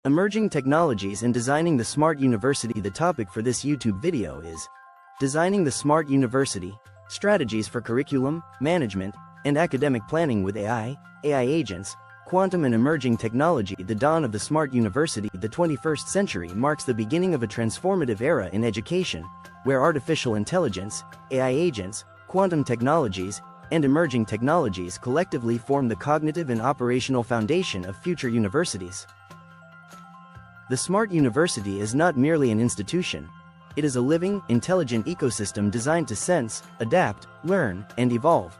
Emerging Technologies and Designing the Smart University. The topic for this YouTube video is Designing the Smart University, Strategies for Curriculum, Management, and Academic Planning with AI Agents, Quantum and Emerging Technology. The dawn of the smart university. The 21st century marks the beginning of a transformative era in education, where artificial intelligence, AI agents, quantum technologies, and emerging technologies collectively form the cognitive and operational foundation of future universities. The smart university is not merely an institution. It is a living, intelligent ecosystem designed to sense, adapt, learn, and evolve.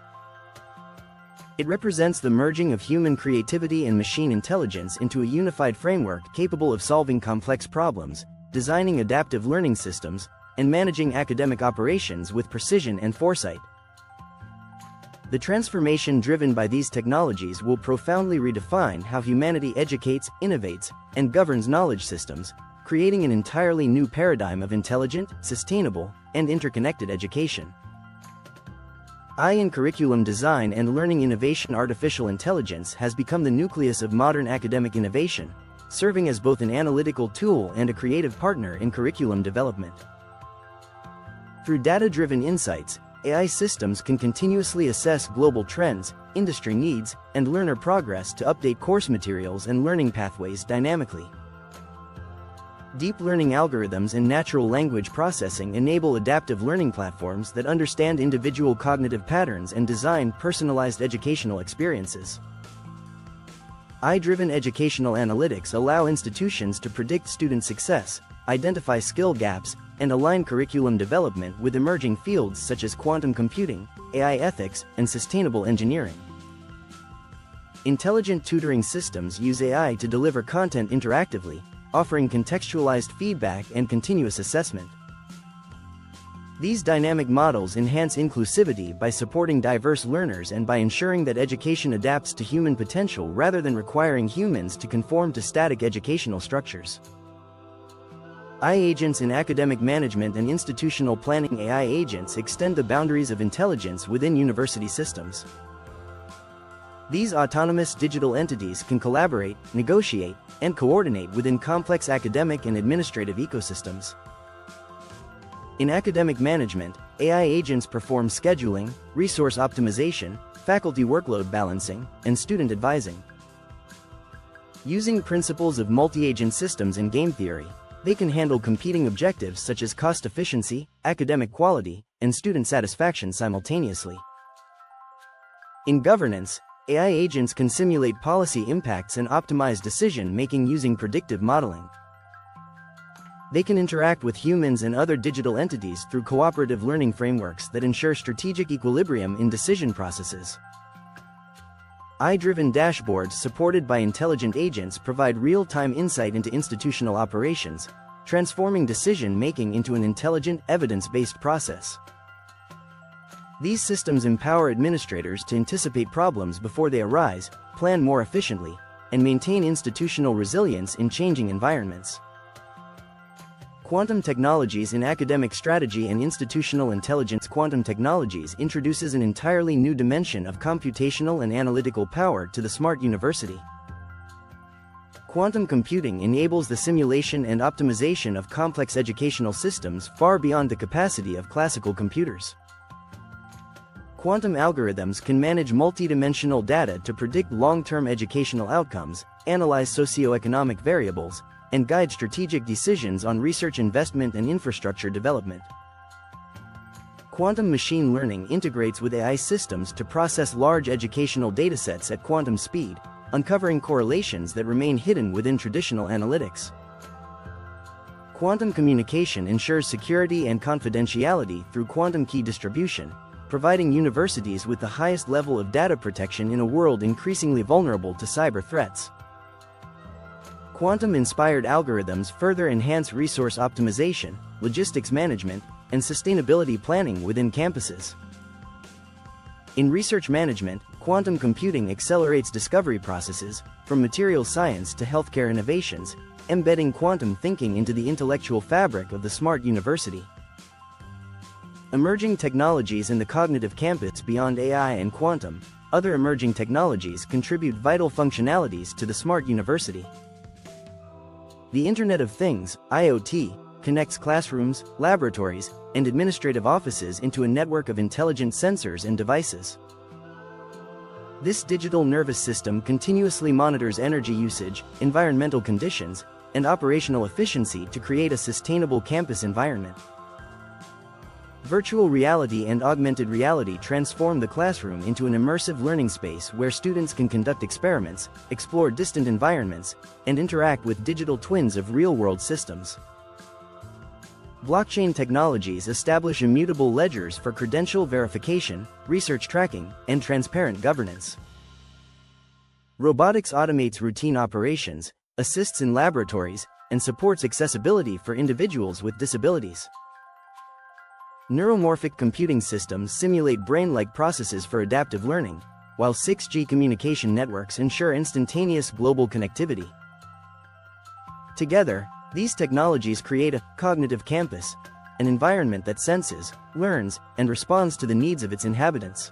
It represents the merging of human creativity and machine intelligence into a unified framework capable of solving complex problems, designing adaptive learning systems, and managing academic operations with precision and foresight. The transformation driven by these technologies will profoundly redefine how humanity educates, innovates, and governs knowledge systems, creating an entirely new paradigm of intelligent, sustainable, and interconnected education. AI in curriculum design and learning innovation. Artificial intelligence has become the nucleus of modern academic innovation, serving as both an analytical tool and a creative partner in curriculum development. Through data-driven insights, AI systems can continuously assess global trends, industry needs, and learner progress to update course materials and learning pathways dynamically. Deep learning algorithms and natural language processing enable adaptive learning platforms that understand individual cognitive patterns and design personalized educational experiences. AI-driven educational analytics allow institutions to predict student success, identify skill gaps, and align curriculum development with emerging fields such as quantum computing, AI ethics, and sustainable engineering. Intelligent tutoring systems use AI to deliver content interactively, offering contextualized feedback and continuous assessment. These dynamic models enhance inclusivity by supporting diverse learners and by ensuring that education adapts to human potential rather than requiring humans to conform to static educational structures. AI agents in academic management and institutional planning. AI agents extend the boundaries of intelligence within university systems. These autonomous digital entities can collaborate, negotiate, and coordinate within complex academic and administrative ecosystems. In academic management, AI agents perform scheduling, resource optimization, faculty workload balancing, and student advising. Using principles of multi-agent systems and game theory, they can handle competing objectives such as cost efficiency, academic quality, and student satisfaction simultaneously. In governance, AI agents can simulate policy impacts and optimize decision-making using predictive modeling. They can interact with humans and other digital entities through cooperative learning frameworks that ensure strategic equilibrium in decision processes. AI-driven dashboards supported by intelligent agents provide real-time insight into institutional operations, transforming decision-making into an intelligent, evidence-based process. These systems empower administrators to anticipate problems before they arise, plan more efficiently, and maintain institutional resilience in changing environments. Quantum technologies in academic strategy and institutional intelligence. Quantum technologies introduces an entirely new dimension of computational and analytical power to the smart university. Quantum computing enables the simulation and optimization of complex educational systems far beyond the capacity of classical computers. Quantum algorithms can manage multidimensional data to predict long-term educational outcomes, analyze socioeconomic variables, and guide strategic decisions on research investment and infrastructure development. Quantum machine learning integrates with AI systems to process large educational datasets at quantum speed, uncovering correlations that remain hidden within traditional analytics. Quantum communication ensures security and confidentiality through quantum key distribution, providing universities with the highest level of data protection in a world increasingly vulnerable to cyber threats. Quantum-inspired algorithms further enhance resource optimization, logistics management, and sustainability planning within campuses. In research management, quantum computing accelerates discovery processes, from materials science to healthcare innovations, embedding quantum thinking into the intellectual fabric of the smart university. Emerging technologies in the cognitive campus. Beyond AI and quantum, other emerging technologies contribute vital functionalities to the smart university. The Internet of Things, IoT, connects classrooms, laboratories, and administrative offices into a network of intelligent sensors and devices. This digital nervous system continuously monitors energy usage, environmental conditions, and operational efficiency to create a sustainable campus environment. Virtual reality and augmented reality transform the classroom into an immersive learning space where students can conduct experiments, explore distant environments, and interact with digital twins of real-world systems. Blockchain technologies establish immutable ledgers for credential verification, research tracking, and transparent governance. Robotics automates routine operations, assists in laboratories, and supports accessibility for individuals with disabilities. Neuromorphic computing systems simulate brain-like processes for adaptive learning, while 6G communication networks ensure instantaneous global connectivity. Together, these technologies create a cognitive campus, an environment that senses, learns, and responds to the needs of its inhabitants.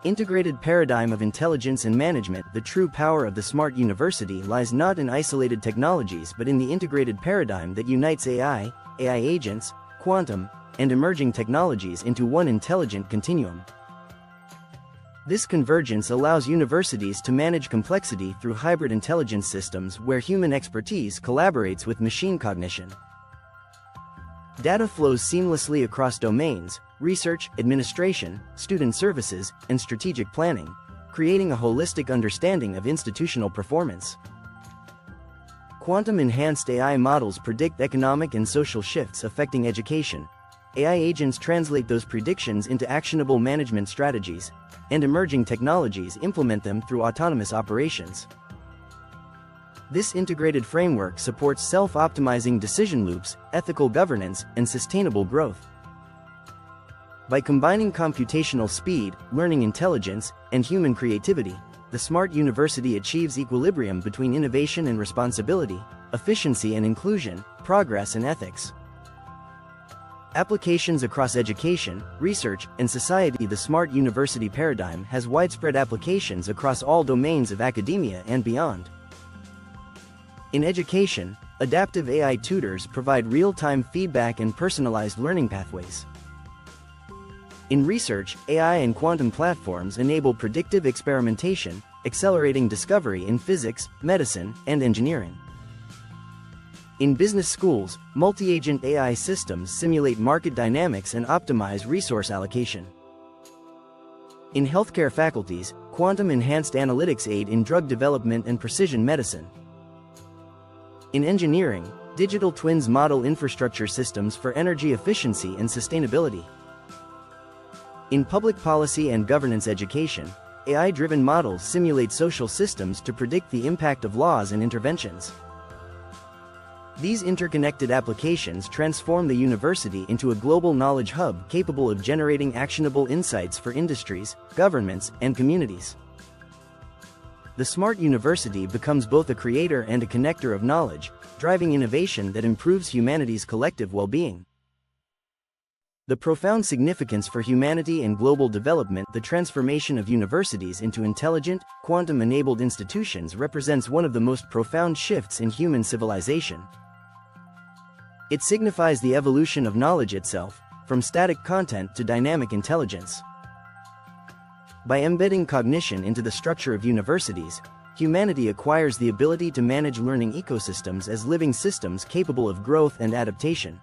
Integrated paradigm of intelligence and management. The true power of the smart university lies not in isolated technologies but in the integrated paradigm that unites AI agents, quantum, and emerging technologies into one intelligent continuum. This convergence allows universities to manage complexity through hybrid intelligence systems where human expertise collaborates with machine cognition. Data flows seamlessly across domains, research, administration, student services, and strategic planning, creating a holistic understanding of institutional performance. Quantum-enhanced AI models predict economic and social shifts affecting education. AI agents translate those predictions into actionable management strategies, and emerging technologies implement them through autonomous operations. This integrated framework supports self-optimizing decision loops, ethical governance, and sustainable growth. By combining computational speed, learning intelligence, and human creativity, the smart university achieves equilibrium between innovation and responsibility, efficiency and inclusion, progress and ethics. Applications across education, research, and society. The smart university paradigm has widespread applications across all domains of academia and beyond. In education, adaptive AI tutors provide real-time feedback and personalized learning pathways. In research, AI and quantum platforms enable predictive experimentation, accelerating discovery in physics, medicine, and engineering. In business schools, multi-agent AI systems simulate market dynamics and optimize resource allocation. In healthcare faculties, quantum-enhanced analytics aid in drug development and precision medicine. In engineering, digital twins model infrastructure systems for energy efficiency and sustainability. In public policy and governance education, AI-driven models simulate social systems to predict the impact of laws and interventions. These interconnected applications transform the university into a global knowledge hub capable of generating actionable insights for industries, governments, and communities. The smart university becomes both a creator and a connector of knowledge, driving innovation that improves humanity's collective well-being. The profound significance for humanity and global development. The transformation of universities into intelligent, quantum-enabled institutions represents one of the most profound shifts in human civilization. It signifies the evolution of knowledge itself, from static content to dynamic intelligence. By embedding cognition into the structure of universities, humanity acquires the ability to manage learning ecosystems as living systems capable of growth and adaptation.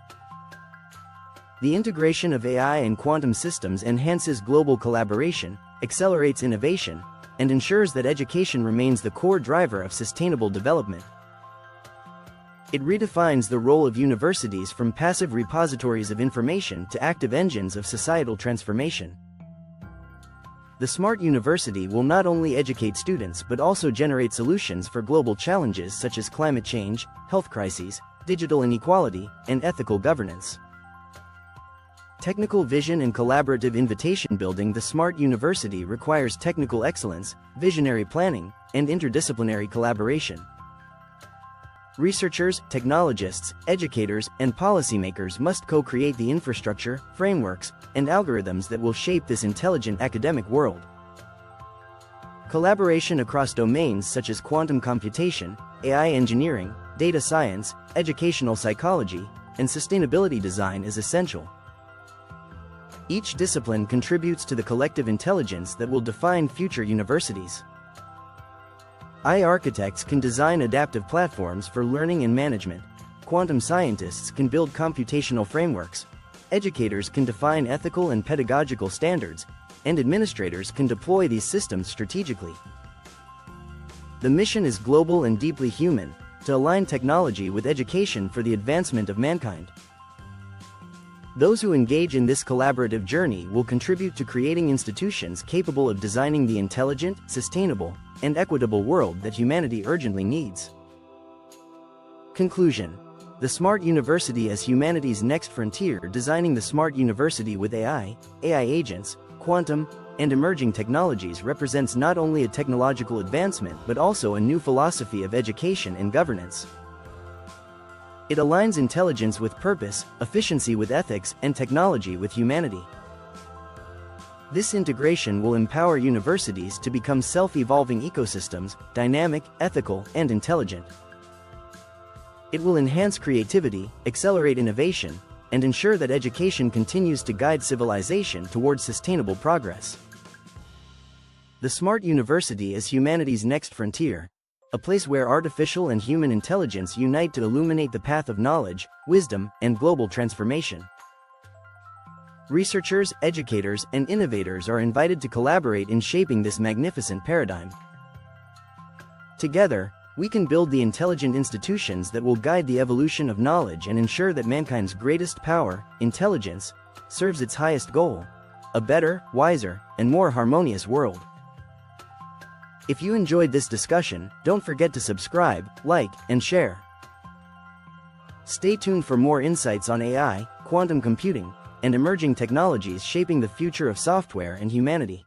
The integration of AI and quantum systems enhances global collaboration, accelerates innovation, and ensures that education remains the core driver of sustainable development. It redefines the role of universities from passive repositories of information to active engines of societal transformation. The smart university will not only educate students but also generate solutions for global challenges such as climate change, health crises, digital inequality, and ethical governance. Technical vision and collaborative invitation building. The smart university requires technical excellence, visionary planning, and interdisciplinary collaboration. Researchers, technologists, educators, and policymakers must co-create the infrastructure, frameworks, and algorithms that will shape this intelligent academic world. Collaboration across domains such as quantum computation, AI engineering, data science, educational psychology, and sustainability design is essential. Each discipline contributes to the collective intelligence that will define future universities. AI architects can design adaptive platforms for learning and management. Quantum scientists can build computational frameworks. Educators can define ethical and pedagogical standards, and administrators can deploy these systems strategically. The mission is global and deeply human, to align technology with education for the advancement of mankind. Those who engage in this collaborative journey will contribute to creating institutions capable of designing the intelligent, sustainable, and equitable world that humanity urgently needs. Conclusion: the Smart University as humanity's next frontier. Designing the smart university with AI agents, quantum, and emerging technologies represents not only a technological advancement but also a new philosophy of education and governance. It aligns intelligence with purpose, efficiency with ethics, and technology with humanity. This integration will empower universities to become self-evolving ecosystems, dynamic, ethical, and intelligent. It will enhance creativity, accelerate innovation, and ensure that education continues to guide civilization towards sustainable progress. The Smart University is humanity's next frontier, a place where artificial and human intelligence unite to illuminate the path of knowledge, wisdom, and global transformation. Researchers, educators, and innovators are invited to collaborate in shaping this magnificent paradigm. Together, we can build the intelligent institutions that will guide the evolution of knowledge and ensure that mankind's greatest power, intelligence, serves its highest goal: a better, wiser, and more harmonious world. If you enjoyed this discussion, don't forget to subscribe, like, and share. Stay tuned for more insights on AI, quantum computing, and emerging technologies shaping the future of software and humanity.